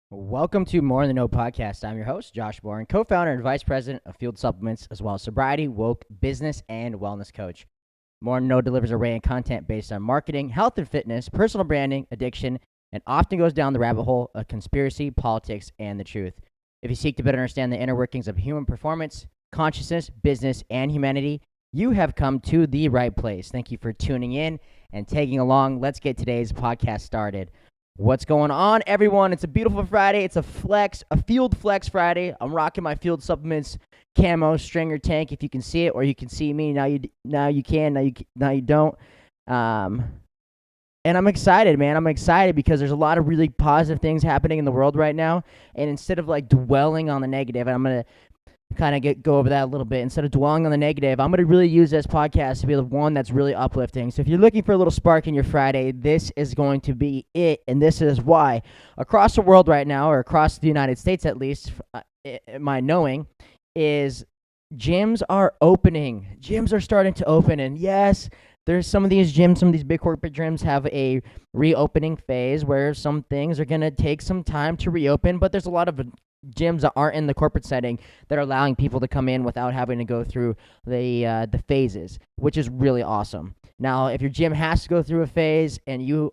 Welcome to More Than No podcast. I'm your host, Josh Morin, co-founder and vice president of Field Supplements, as well as sobriety, woke, business, and wellness coach. More Than No delivers array of content based on marketing, health and fitness, personal branding, addiction, and often goes down the rabbit hole of conspiracy, politics, and the truth. If you seek to better understand the inner workings of human performance, consciousness, business, and humanity, you have come to the right place. Thank you for tuning in and tagging along. Let's get today's podcast started. What's going on, everyone? It's a beautiful Friday. It's a field flex Friday. I'm rocking my Field Supplements camo stringer tank. If you can see it, or you can see me now, you can. Now you don't. And I'm excited, man. I'm excited because there's a lot of really positive things happening in the world right now. And instead of like dwelling on the negative, and I'm gonna kind of go over that a little bit. Instead of dwelling on the negative, I'm going to really use this podcast to be the one that's really uplifting. So if you're looking for a little spark in your Friday, this is going to be it. And this is why across the world right now, or across the United States at least, my knowing, is gyms are opening. Gyms are starting to open. And yes, there's some of these gyms, some of these big corporate gyms have a reopening phase where some things are going to take some time to reopen, but there's a lot of gyms that aren't in the corporate setting that are allowing people to come in without having to go through the phases, which is really awesome. Now, if your gym has to go through a phase and you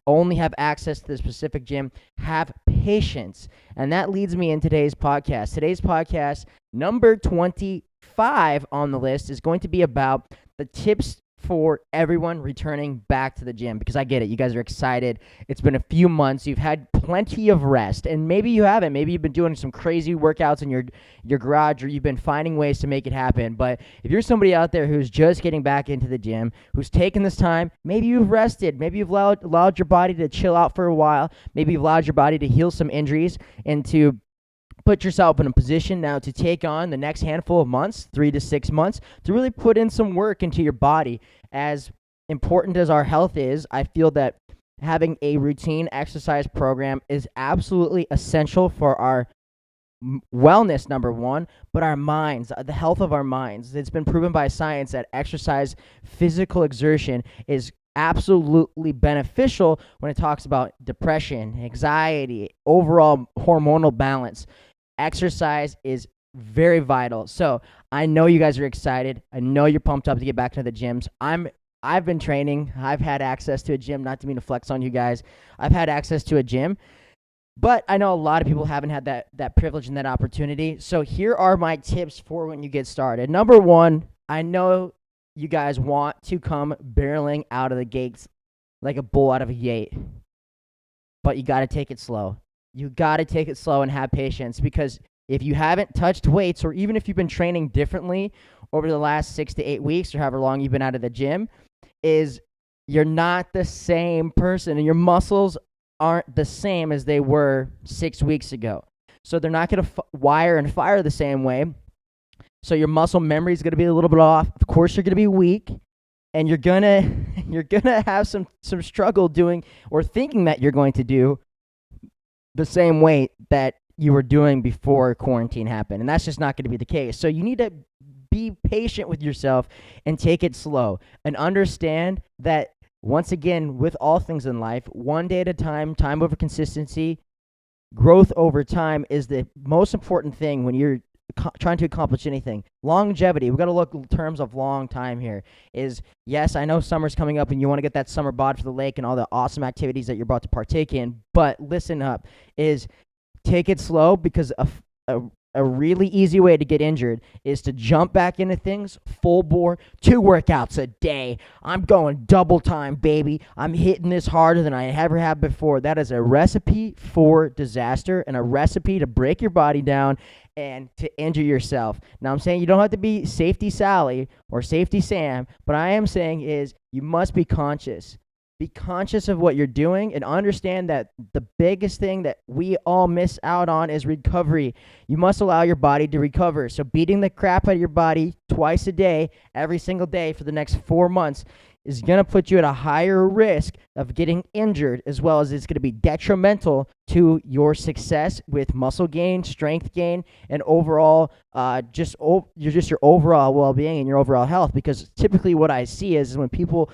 only have access to the specific gym, have patience. And that leads me in today's podcast. Today's podcast, number 25 on the list, is going to be about the tips for everyone returning back to the gym, because I get it. You guys are excited. It's been a few months. You've had plenty of rest, and maybe you haven't. Maybe you've been doing some crazy workouts in your garage, or you've been finding ways to make it happen. But if you're somebody out there who's just getting back into the gym, who's taken this time, maybe you've rested. Maybe you've allowed your body to chill out for a while. Maybe you've allowed your body to heal some injuries and to put yourself in a position now to take on the next handful of months, 3 to 6 months, to really put in some work into your body. As important as our health is, I feel that having a routine exercise program is absolutely essential for our wellness, number one, but our minds, the health of our minds. It's been proven by science that exercise, physical exertion, is absolutely beneficial when it talks about depression, anxiety, overall hormonal balance. Exercise is very vital. So I know you guys are excited. I know you're pumped up to get back into the gyms. I've been training. I've had access to a gym, not to mean to flex on you guys. I've had access to a gym, but I know a lot of people haven't had that privilege and that opportunity. So here are my tips for when you get started. Number one, I know you guys want to come barreling out of the gates like a bull out of a gate, but you got to take it slow. You got to take it slow and have patience, because if you haven't touched weights, or even if you've been training differently over the last 6 to 8 weeks, or however long you've been out of the gym, you're not the same person, and your muscles aren't the same as they were 6 weeks ago. So they're not going to wire and fire the same way. So your muscle memory is going to be a little bit off. Of course, you're going to be weak, and you're gonna have some struggle doing or thinking that you're going to do the same weight that you were doing before quarantine happened, and that's just not going to be the case. So you need to be patient with yourself and take it slow, and understand that, once again, with all things in life, one day at a time, time over consistency, growth over time is the most important thing when you're trying to accomplish anything. Longevity, we've got to look in terms of long time here. Yes, I know summer's coming up and you want to get that summer bod for the lake and all the awesome activities that you're about to partake in, but listen up, take it slow, because a really easy way to get injured is to jump back into things full bore, 2 workouts a day. I'm going double time, baby. I'm hitting this harder than I ever have before. That is a recipe for disaster, and a recipe to break your body down and to injure yourself. Now, I'm saying you don't have to be Safety Sally or Safety Sam, but I am saying you must be conscious. Be conscious of what you're doing, and understand that the biggest thing that we all miss out on is recovery. You must allow your body to recover. So beating the crap out of your body twice a day, every single day for the next 4 months, is going to put you at a higher risk of getting injured, as well as it's going to be detrimental to your success with muscle gain, strength gain, and overall your overall well-being and your overall health. Because typically what I see is when people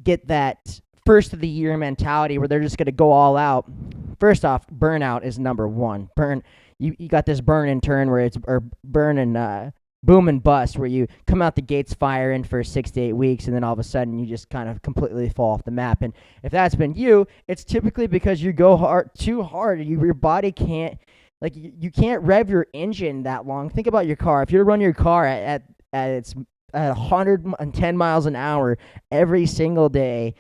get that first of the year mentality where they're just going to go all out. First off, burnout is number one. You got this burn and turn where it's or burn and boom and bust where you come out the gates firing for 6 to 8 weeks and then all of a sudden you just kind of completely fall off the map. And if that's been you, it's typically because you go too hard. Your body can't, like, you can't rev your engine that long. Think about your car. If you run your car at 110 miles an hour every single day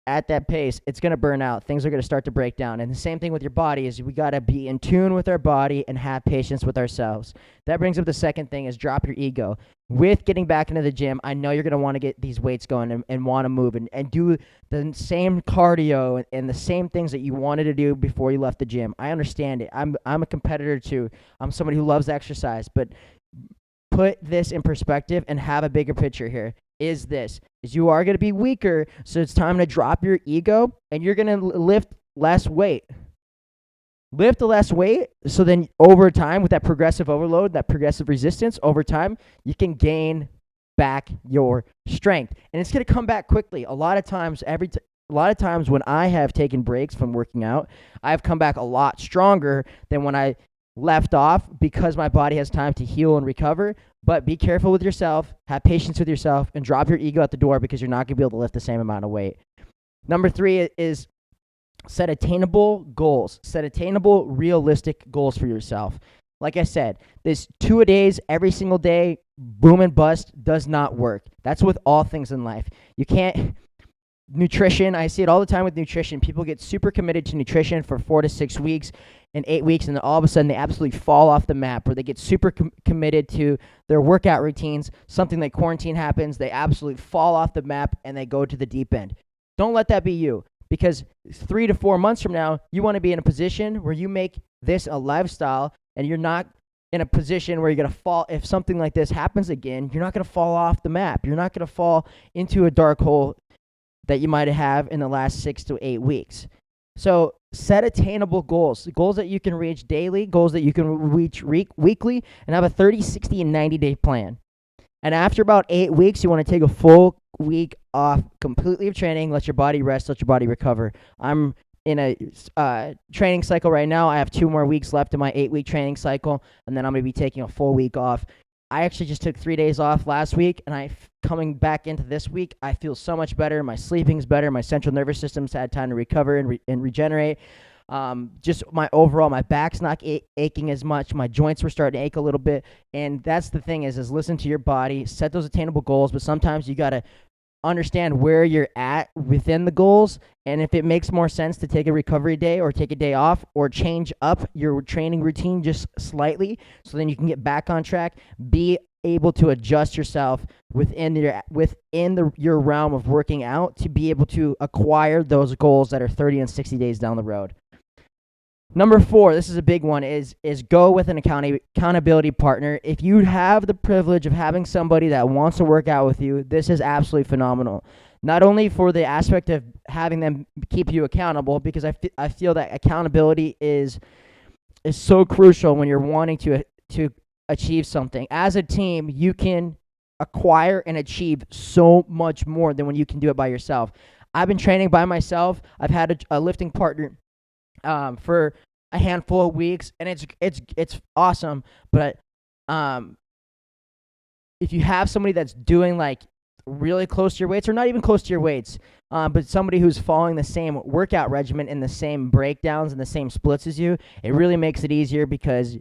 at that pace, it's going to burn out. Things are going to start to break down. And the same thing with your body is we got to be in tune with our body and have patience with ourselves. That brings up the second thing is drop your ego. With getting back into the gym, I know you're going to want to get these weights going and want to move and do the same cardio and the same things that you wanted to do before you left the gym. I understand it. I'm a competitor too. I'm somebody who loves exercise, but put this in perspective and have a bigger picture here. Is you are going to be weaker, so it's time to drop your ego, and you're going to lift less weight. Lift less weight, so then over time, with that progressive overload, that progressive resistance, over time, you can gain back your strength. And it's going to come back quickly. A lot of times when I have taken breaks from working out, I've come back a lot stronger than when I left off because my body has time to heal and recover. But be careful with yourself, have patience with yourself, and drop your ego at the door because you're not going to be able to lift the same amount of weight. Number 3 is set attainable goals. Set attainable, realistic goals for yourself. Like I said, this 2-a-days every single day, boom and bust, does not work. That's with all things in life. You can't. Nutrition, I see it all the time with nutrition. People get super committed to nutrition for 4 to 6 weeks and 8 weeks, and then all of a sudden they absolutely fall off the map, or they get super committed to their workout routines. Something like quarantine happens, they absolutely fall off the map and they go to the deep end. Don't let that be you, because 3 to 4 months from now, you want to be in a position where you make this a lifestyle, and you're not in a position where you're going to fall. If something like this happens again, you're not going to fall off the map. You're not going to fall into a dark hole that you might have in the last 6 to 8 weeks. So set attainable goals that you can reach daily, goals that you can reach weekly, and have a 30, 60, and 90-day plan. And after about 8 weeks, you want to take a full week off completely of training, let your body rest, let your body recover. I'm in a training cycle right now. I have 2 more weeks left in my 8-week training cycle, and then I'm going to be taking a full week off. I actually just took 3 days off last week, and coming back into this week, I feel so much better. My sleeping's better. My central nervous system's had time to recover and regenerate. Just my back's not aching as much. My joints were starting to ache a little bit, and that's the thing is listen to your body, set those attainable goals, but sometimes you got to understand where you're at within the goals, and if it makes more sense to take a recovery day or take a day off or change up your training routine just slightly so then you can get back on track, be able to adjust yourself within your realm of working out to be able to acquire those goals that are 30 and 60 days down the road. Number 4, this is a big one, is go with an accountability partner. If you have the privilege of having somebody that wants to work out with you, this is absolutely phenomenal. Not only for the aspect of having them keep you accountable, because I feel that accountability is so crucial when you're wanting to achieve something. As a team, you can acquire and achieve so much more than when you can do it by yourself. I've been training by myself. I've had a lifting partner for a handful of weeks, and it's awesome. But if you have somebody that's doing like really close to your weights, or not even close to your weights, but somebody who's following the same workout regimen and the same breakdowns and the same splits as you, it really makes it easier, because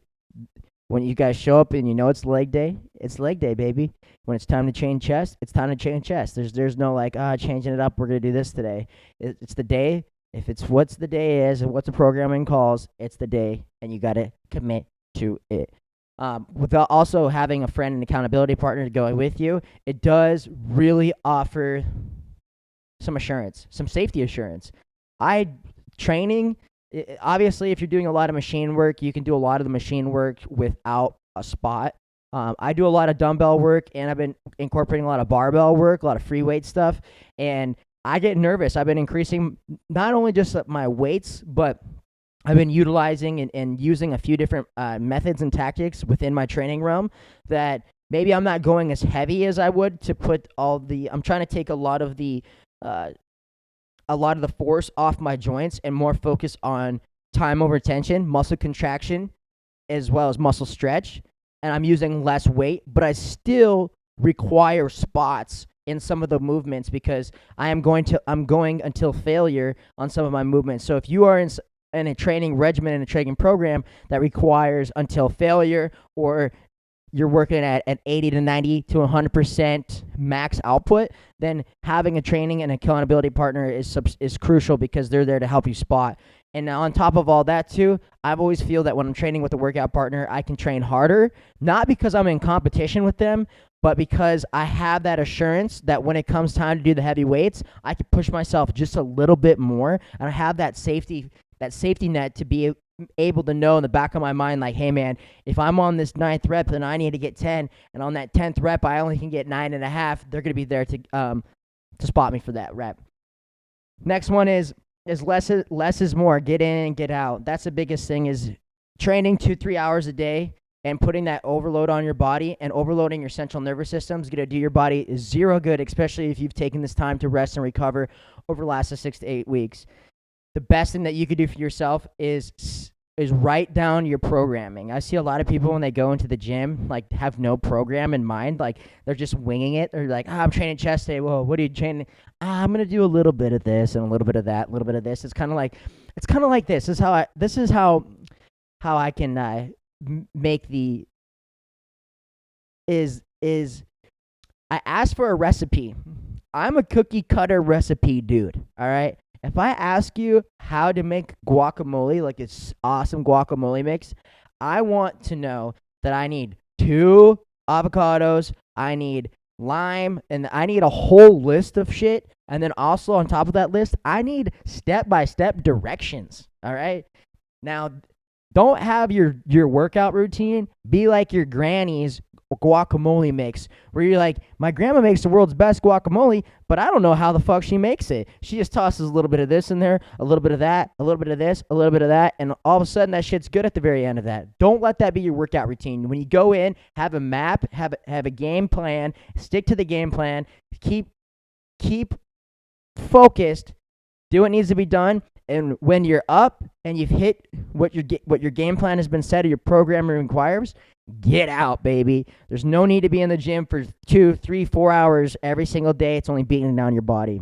when you guys show up and you know it's leg day, baby. When it's time to chain chest, it's time to chain chest. There's no like, changing it up, we're going to do this today. It's the day. If it's what's the day is and what the programming calls, it's the day, and you got to commit to it. Without also having a friend and accountability partner to go with you, it does really offer some assurance, some safety assurance. Obviously, if you're doing a lot of machine work, you can do a lot of the machine work without a spot. I do a lot of dumbbell work, and I've been incorporating a lot of barbell work, a lot of free weight stuff, and I get nervous. I've been increasing not only just my weights, but I've been utilizing and using a few different methods and tactics within my training realm that maybe I'm not going as heavy as I would to put I'm trying to take a lot of the a lot of the force off my joints and more focus on time over tension, muscle contraction, as well as muscle stretch. And I'm using less weight, but I still require spots in some of the movements because I'm going until failure on some of my movements. So if you are in a training regimen and a training program that requires until failure, or you're working at an 80 to 90 to 100% max output, then having a training and accountability partner is crucial because they're there to help you spot. And on top of all that too, I've always feel that when I'm training with a workout partner, I can train harder, not because I'm in competition with them, but because I have that assurance that when it comes time to do the heavy weights, I can push myself just a little bit more, and I have that safety net to be able to know in the back of my mind, like, hey man, if I'm on this 9th rep, then I need to get 10, and on that 10th rep, I only can get 9.5. They're going to be there to spot me for that rep. Next one is less is more. Get in and get out. That's the biggest thing, is training 2-3 hours a day and putting that overload on your body and overloading your central nervous system is going to do your body zero good, especially if you've taken this time to rest and recover over the last 6 to 8 weeks. The best thing that you could do for yourself is write down your programming. I see a lot of people when they go into the gym, like, have no program in mind. Like, they're just winging it. They're like, I'm training chest today. Whoa, what are you training? I'm going to do a little bit of this and a little bit of that, a little bit of this. It's kind of like this. This is how I can make the is I asked for a recipe. I'm a cookie cutter recipe dude, all right? If I ask you how to make guacamole, like this awesome guacamole mix, I want to know that I need 2 avocados, I need lime, and I need a whole list of shit. And then also on top of that list, I need step-by-step directions, all right? Now, don't have your workout routine be like your granny's guacamole mix, where you're like, my grandma makes the world's best guacamole, but I don't know how the fuck she makes it. She just tosses a little bit of this in there, a little bit of that, a little bit of this, a little bit of that, and all of a sudden that shit's good at the very end of that. Don't let that be your workout routine. When you go in, have a map, have a game plan, stick to the game plan, keep focused, do what needs to be done. And when you're up and you've hit what your game plan has been set or your program requires, get out, baby. There's no need to be in the gym for 2, 3, 4 hours every single day. It's only beating down your body.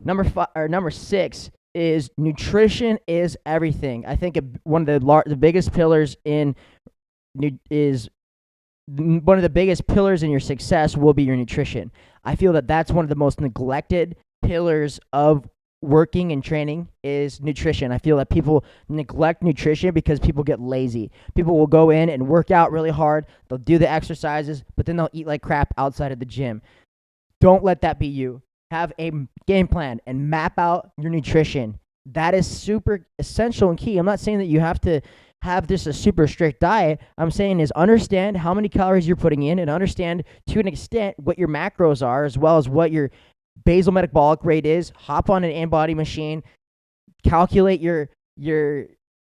Number 6 is nutrition is everything. I think one of the biggest pillars in your success will be your nutrition. I feel that that's one of the most neglected pillars of working and training is nutrition. I feel that people neglect nutrition because people get lazy. People will go in and work out really hard. They'll do the exercises, but then they'll eat like crap outside of the gym. Don't let that be you. Have a game plan and map out your nutrition. That is super essential and key. I'm not saying that you have to have this a super strict diet. I'm saying is understand how many calories you're putting in and understand to an extent what your macros are, as well as what your basal metabolic rate is. Hop on an in-body machine, calculate your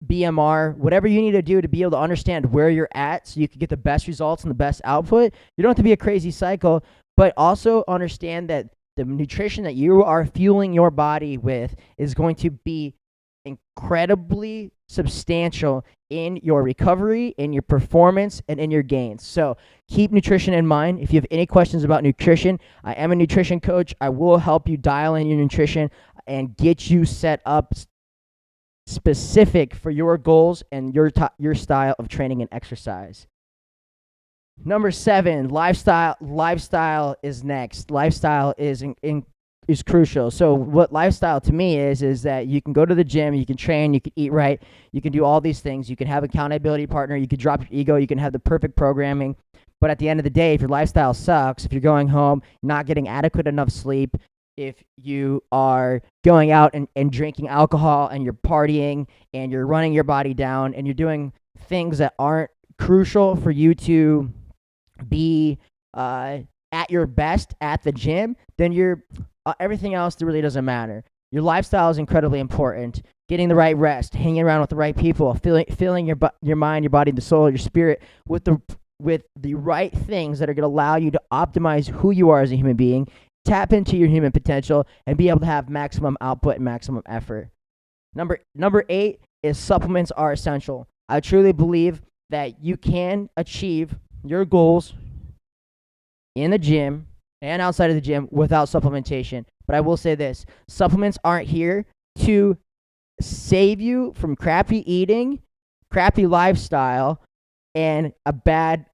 BMR, whatever you need to do to be able to understand where you're at so you can get the best results and the best output. You don't have to be a crazy cycle, but also understand that the nutrition that you are fueling your body with is going to be incredibly substantial in your recovery, in your performance, and in your gains. So keep nutrition in mind. If you have any questions about nutrition, I am a nutrition coach. I will help you dial in your nutrition and get you set up specific for your goals and your style of training and exercise. Number 7, lifestyle. Lifestyle is next. Lifestyle is crucial. So what lifestyle to me is that you can go to the gym, you can train, you can eat right, you can do all these things, you can have an accountability partner, you can drop your ego, you can have the perfect programming. But at the end of the day, if your lifestyle sucks, if you're going home, not getting adequate enough sleep, if you are going out and drinking alcohol and you're partying and you're running your body down and you're doing things that aren't crucial for you to be at your best at the gym, then you're everything else that really doesn't matter. Your lifestyle is incredibly important. Getting the right rest, hanging around with the right people, filling your mind, your body, the soul, your spirit with the right things that are going to allow you to optimize who you are as a human being tap into your human potential and be able to have maximum output and maximum effort. Number 8 is supplements are essential. I truly believe that you can achieve your goals in the gym and outside of the gym without supplementation. But I will say this, supplements aren't here to save you from crappy eating, crappy lifestyle, and a bad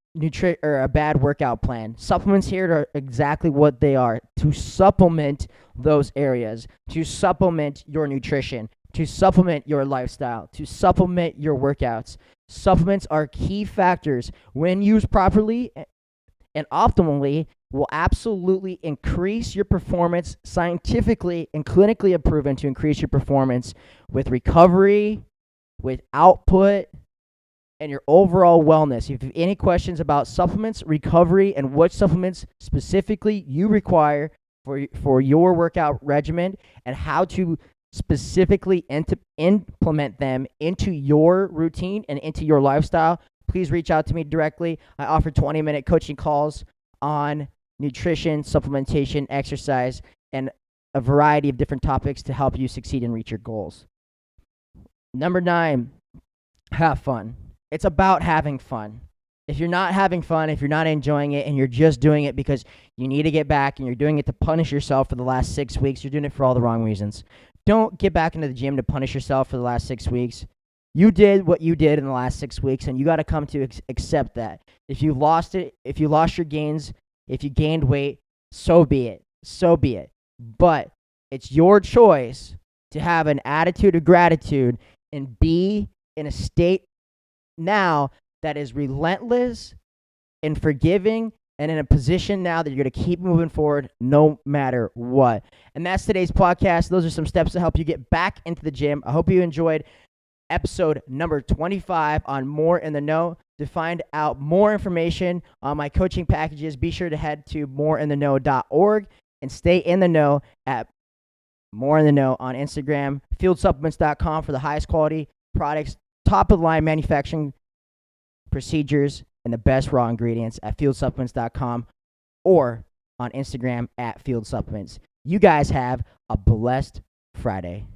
a bad workout plan. Supplements here are exactly what they are, to supplement those areas, to supplement your nutrition, to supplement your lifestyle, to supplement your workouts. Supplements are key factors when used properly and optimally will absolutely increase your performance, scientifically and clinically proven to increase your performance with recovery, with output, and your overall wellness. If you have any questions about supplements, recovery, and what supplements specifically you require for your workout regimen and how to specifically implement them into your routine and into your lifestyle, please reach out to me directly. I offer 20-minute coaching calls on nutrition, supplementation, exercise, and a variety of different topics to help you succeed and reach your goals. Number 9, have fun. It's about having fun. If you're not having fun, if you're not enjoying it, and you're just doing it because you need to get back and you're doing it to punish yourself for the last 6 weeks, you're doing it for all the wrong reasons. Don't get back into the gym to punish yourself for the last 6 weeks. You did what you did in the last 6 weeks, and you got to come to accept that. If you lost it, if you lost your gains, if you gained weight, so be it. So be it. But it's your choice to have an attitude of gratitude and be in a state now that is relentless and forgiving and in a position now that you're going to keep moving forward no matter what. And that's today's podcast. Those are some steps to help you get back into the gym. I hope you enjoyed episode number 25 on More in the Know. To find out more information on my coaching packages, be sure to head to morintheknow.org and stay in the know at More in the Know on Instagram, fieldsupplements.com for the highest quality products, top of the line manufacturing procedures, and the best raw ingredients at fieldsupplements.com or on Instagram at fieldsupplements. You guys have a blessed Friday.